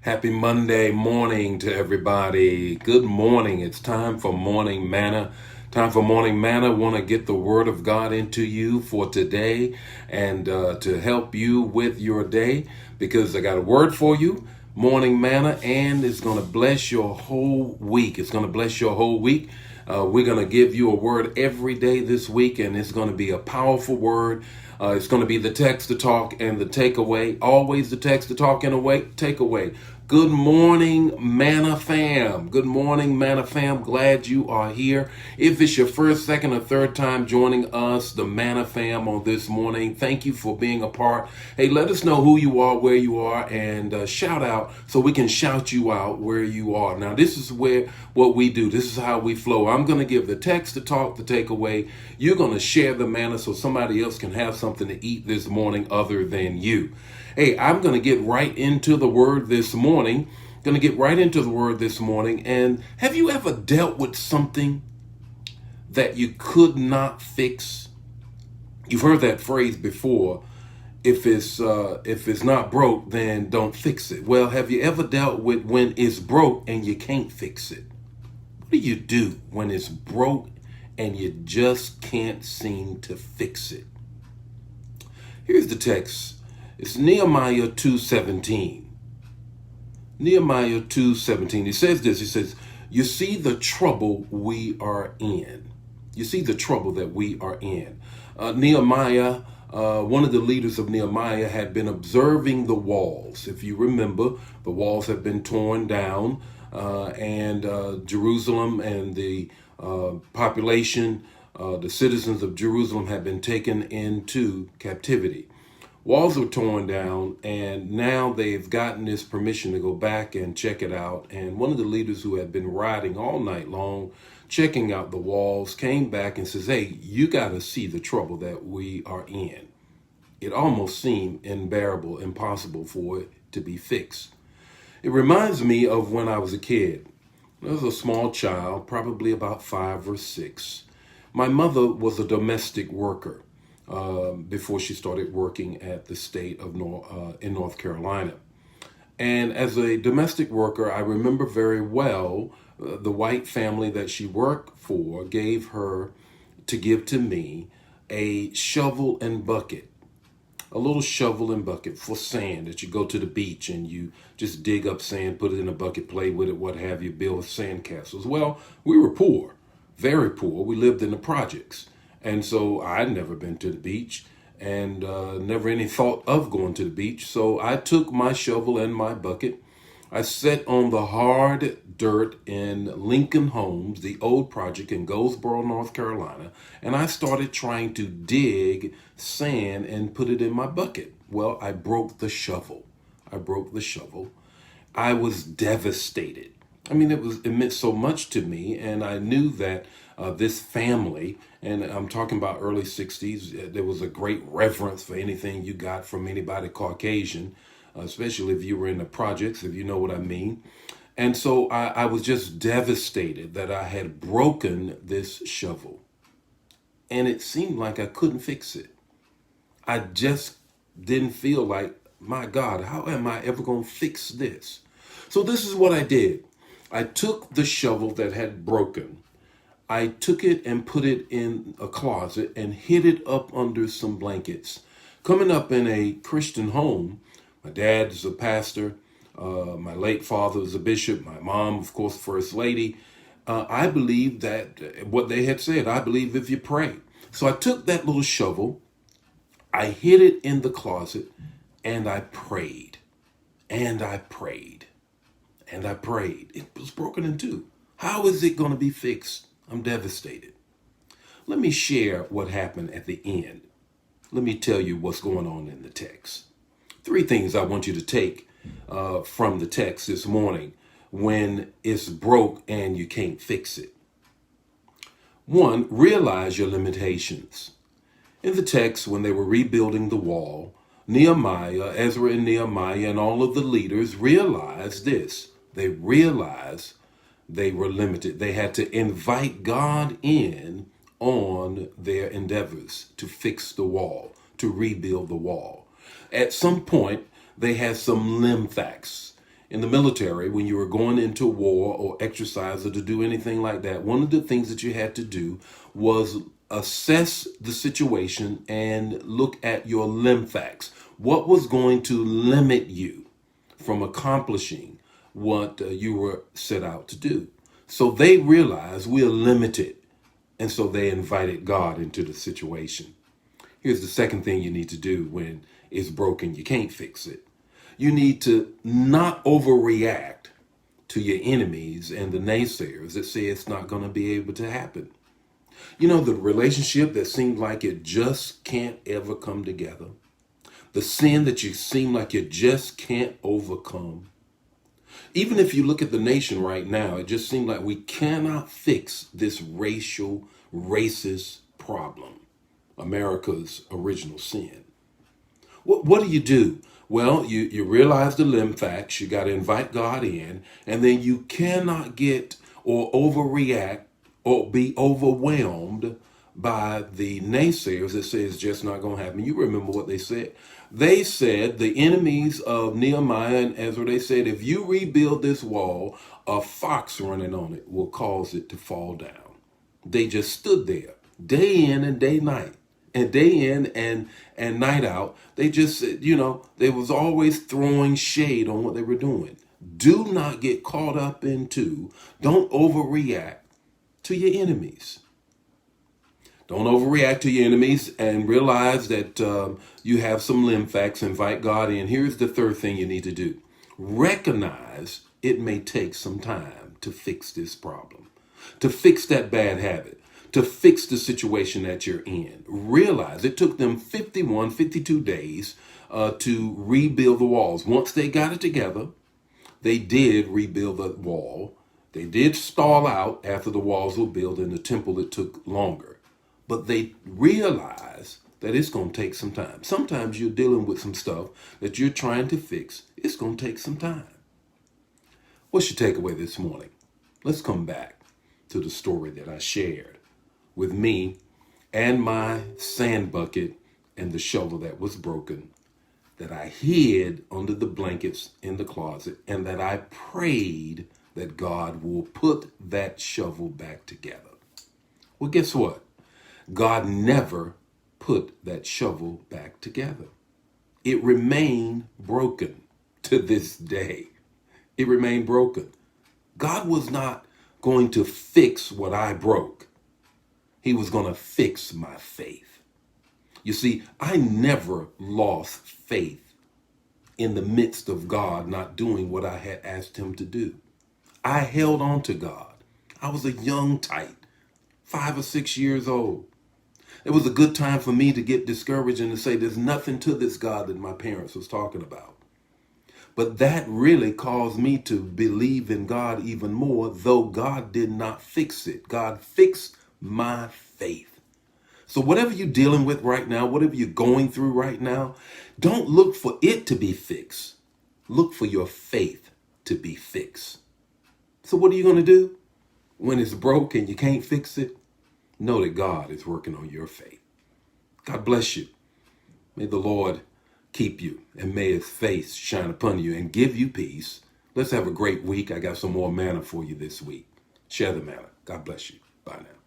Happy Monday morning to everybody. Good morning. It's time for morning manna. Time for morning manna. Want to get the word of God into you for today and to help you with your day because I got a word for you. Morning manna, and it's going to bless your whole week. It's going to bless your whole week. We're going to give you a word every day this week, and it's going to be a powerful word. It's going to be the text to talk and the takeaway. Always the text to talk and a takeaway. Good morning, Manna fam. Good morning, Manna fam. Glad you are here. If it's your first, second, or third time joining us, the Manna fam, on this morning, thank you for being a part. Hey, let us know who you are, where you are, and shout out so we can shout you out where you are. Now, this is what we do. This is how we flow. I'm going to give the text to talk, the takeaway. You're going to share the manna so somebody else can have something to eat this morning other than you. Hey, I'm going to get right into the word this morning. And have you ever dealt with something that you could not fix? You've heard that phrase before. If it's not broke, then don't fix it. Well, have you ever dealt with when it's broke and you can't fix it? What do you do when it's broke and you just can't seem to fix it? Here's the text. It's Nehemiah 2:17. Nehemiah 2:17. He says this. He says, "You see the trouble we are in." You see the trouble that we are in. Nehemiah, one of the leaders of Nehemiah, had been observing the walls. If you remember, the walls have been torn down, and Jerusalem and the population, the citizens of Jerusalem, have been taken into captivity. Walls were torn down, and now they've gotten this permission to go back and check it out. And one of the leaders who had been riding all night long, checking out the walls, came back and says, "Hey, you got to see the trouble that we are in." It almost seemed unbearable, impossible for it to be fixed. It reminds me of when I was a kid. I was a small child, probably about 5 or 6. My mother was a domestic worker before she started working at the state of in North Carolina. And as a domestic worker, I remember very well the white family that she worked for gave her to give to me a shovel and bucket, a little shovel and bucket for sand that you go to the beach and you just dig up sand, put it in a bucket, play with it, what have you, build sand castles. Well, we were poor, very poor. We lived in the projects. And so I'd never been to the beach and never any thought of going to the beach. So I took my shovel and my bucket. I sat on the hard dirt in Lincoln Homes, the old project in Goldsboro, North Carolina, and I started trying to dig sand and put it in my bucket. Well, I broke the shovel. I broke the shovel. I was devastated. I mean, it meant so much to me, and I knew that this family, and I'm talking about early 60s, there was a great reverence for anything you got from anybody Caucasian, especially if you were in the projects, if you know what I mean. And so I was just devastated that I had broken this shovel, and it seemed like I couldn't fix it. I just didn't feel like, my God, how am I ever going to fix this? So this is what I did. I took the shovel that had broken. I took it and put it in a closet and hid it up under some blankets. Coming up in a Christian home, my dad's a pastor, my late father was a bishop, my mom, of course, first lady. I believe that what they had said, I believe if you pray. So I took that little shovel, I hid it in the closet, and I prayed, and I prayed, and I prayed. It was broken in two. How is it going to be fixed? I'm devastated. Let me share what happened at the end. Let me tell you what's going on in the text. 3 things I want you to take from the text this morning when it's broke and you can't fix it. 1, realize your limitations. In the text, when they were rebuilding the wall, Nehemiah, Ezra and Nehemiah, and all of the leaders realized this. They realized they were limited. They had to invite God in on their endeavors to fix the wall, to rebuild the wall. At some point, they had some limb facts. In the military, when you were going into war or exercise or to do anything like that, one of the things that you had to do was assess the situation and look at your lymphax. What was going to limit you from accomplishing what you were set out to do? So they realized we are limited. And so they invited God into the situation. Here's the second thing you need to do when it's broken. You can't fix it. You need to not overreact to your enemies and the naysayers that say it's not going to be able to happen. You know, the relationship that seems like it just can't ever come together. The sin that you seem like you just can't overcome. Even if you look at the nation right now, it just seems like we cannot fix this racist problem, America's original sin. What do? Well, you realize the lymphax, you got to invite God in, and then you cannot get or overreact or be overwhelmed by the naysayers that say it's just not going to happen. You remember what they said? They said, the enemies of Nehemiah and Ezra, they said, if you rebuild this wall, a fox running on it will cause it to fall down. They just stood there day in and day night. And day in and night out, they just, they was always throwing shade on what they were doing. Do not get caught up into, don't overreact to your enemies. Don't overreact to your enemies and realize that you have some lymphax. Invite God in. Here's the third thing you need to do. Recognize it may take some time to fix this problem, to fix that bad habit, to fix the situation that you're in. Realize it took them 52 days to rebuild the walls. Once they got it together, they did rebuild the wall. They did stall out after the walls were built. In the temple, it took longer. But they realize that it's going to take some time. Sometimes you're dealing with some stuff that you're trying to fix. It's going to take some time. What's your takeaway this morning? Let's come back to the story that I shared with me and my sand bucket and the shovel that was broken, that I hid under the blankets in the closet, and that I prayed that God will put that shovel back together. Well, guess what? God never put that shovel back together. It remained broken to this day. It remained broken. God was not going to fix what I broke. He was going to fix my faith. You see, I never lost faith in the midst of God not doing what I had asked him to do. I held on to God. I was a young tyke, 5 or 6 years old. It was a good time for me to get discouraged and to say there's nothing to this God that my parents was talking about. But that really caused me to believe in God even more, though God did not fix it. God fixed my faith. So whatever you're dealing with right now, whatever you're going through right now, don't look for it to be fixed. Look for your faith to be fixed. So what are you going to do when it's broke and you can't fix it? Know that God is working on your faith. God bless you. May the Lord keep you, and may his face shine upon you and give you peace. Let's have a great week. I got some more manna for you this week. Share the manna. God bless you. Bye now.